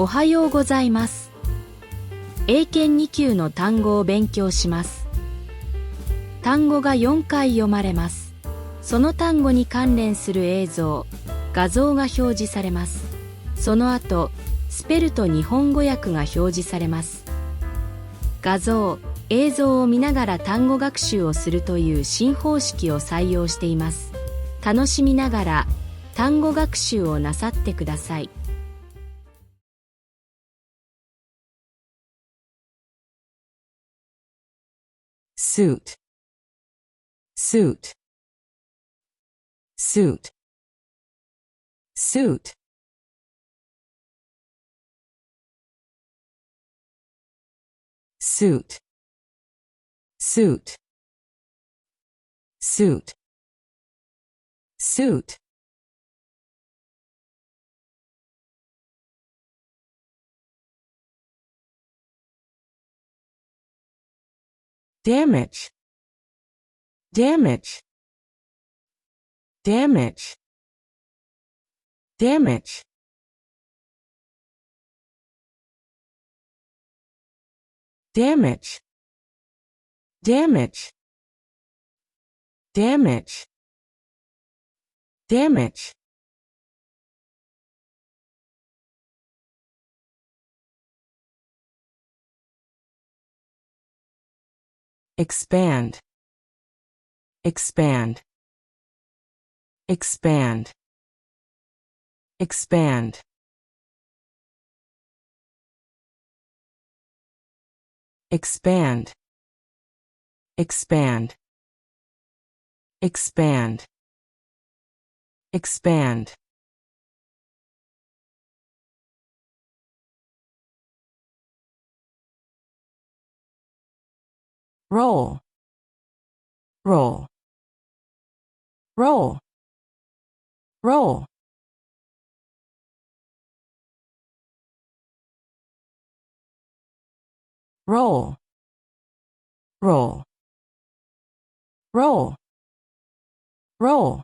おはようございます。英検2級の単語を勉強します。単語が4回読まれます。その単語に関連する映像、画像が表示されます。その後、スペルと日本語訳が表示されます。画像、映像を見ながら単語学習をするという新方式を採用しています。楽しみながら単語学習をなさってください。suit, suit, suit, suit, suit, suit, suit, suit, damage, damage, damage, damage, damage, damage, damage, damage, expand, expand, expand, expand, expand, expand, expand, expand, roll, roll, roll, roll, roll, roll, roll, roll,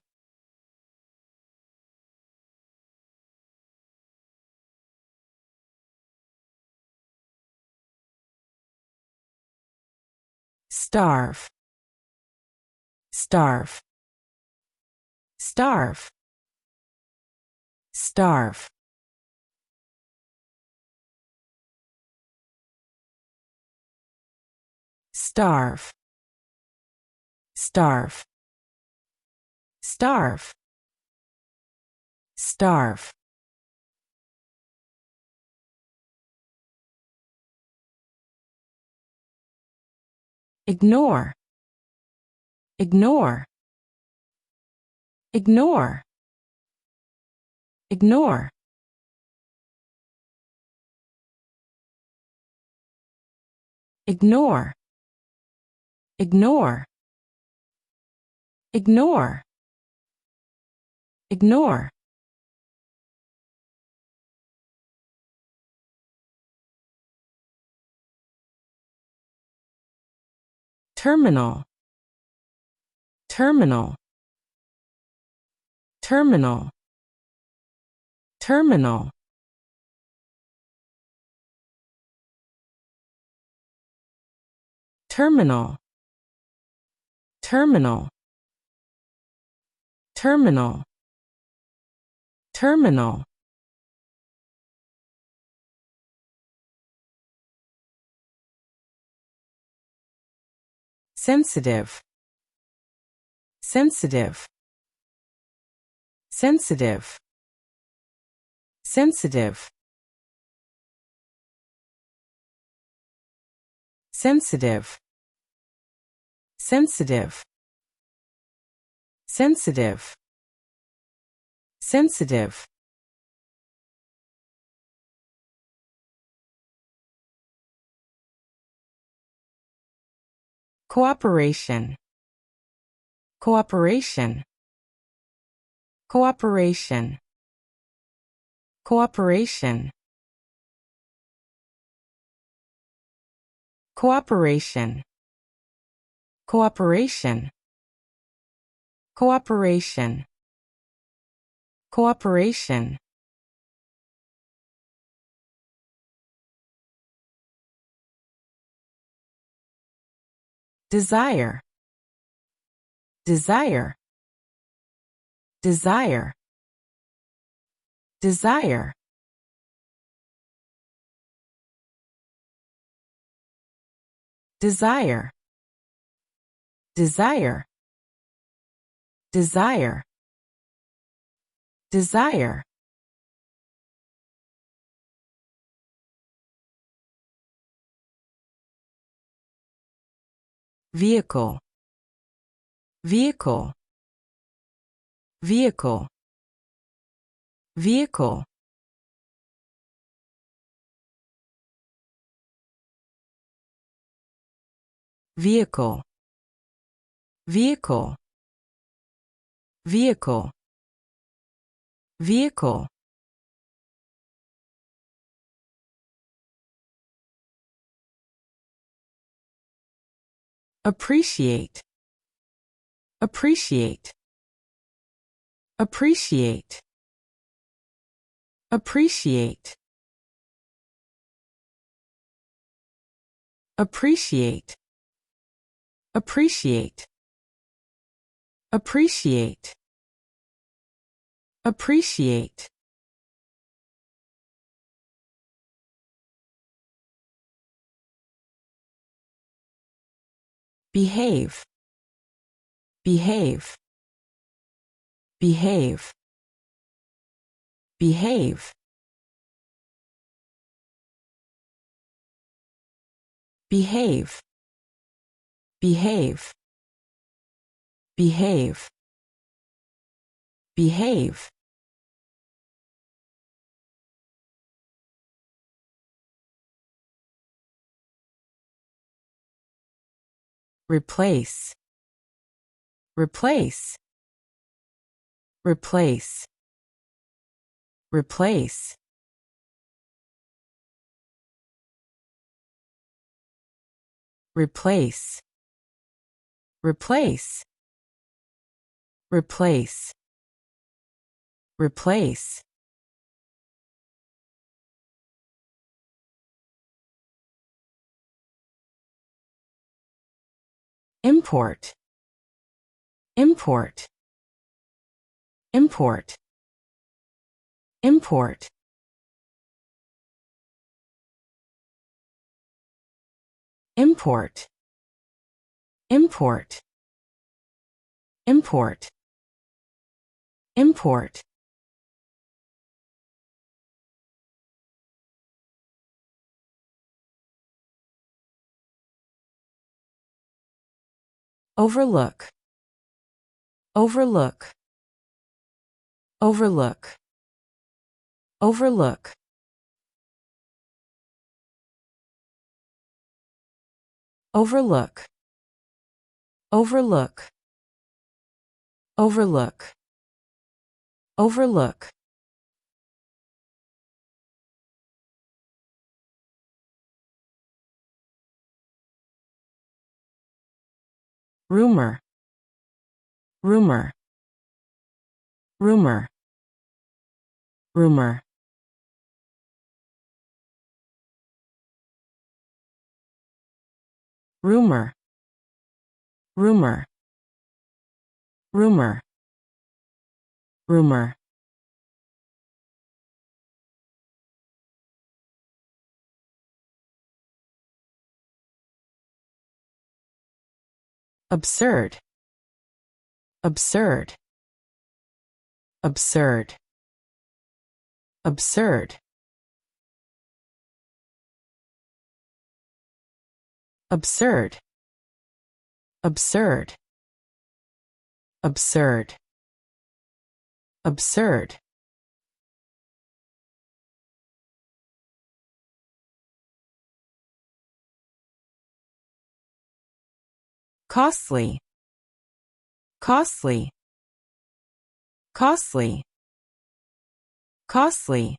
starve, starve, starve, starve, starve, starve, starve, starve, ignore, ignore, ignore, ignore, ignore, ignore, ignore, ignore, terminal, terminal, terminal, terminal, terminal, terminal, terminal, terminal, sensitive, sensitive, sensitive, sensitive, sensitive, sensitive, sensitive, sensitive, cooperation, cooperation, cooperation, cooperation, cooperation, cooperation, cooperation, cooperation, desire, desire, desire, desire, desire, desire, desire, desire. Vehicle, vehicle, vehicle, vehicle, vehicle, vehicle, vehicle, vehicle. Appreciate, appreciate, appreciate, appreciate, appreciate, appreciate, appreciate, appreciate. Behave, behave, behave, behave, behave, behave, behave, behave. Replace, replace, replace, replace, replace, replace, replace, replace. Import, import, import, import, import, import, import, import. Overlook, overlook, overlook, overlook, overlook, overlook, overlook, overlook. Rumor, rumor, rumor, rumor, rumor, rumor, rumor, rumor. Absurd, absurd, absurd, absurd, absurd, absurd, absurd, absurd. Costly, costly, costly, costly,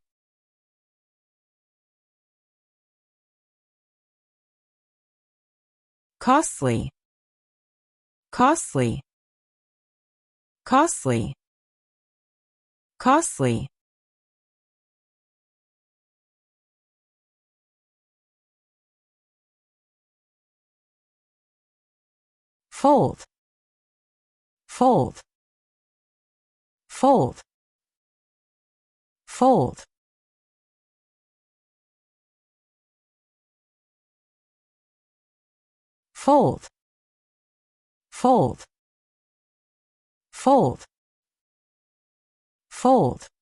costly, costly, costly, costly. fold, fold, fold, fold, fold, fold, fold, fold.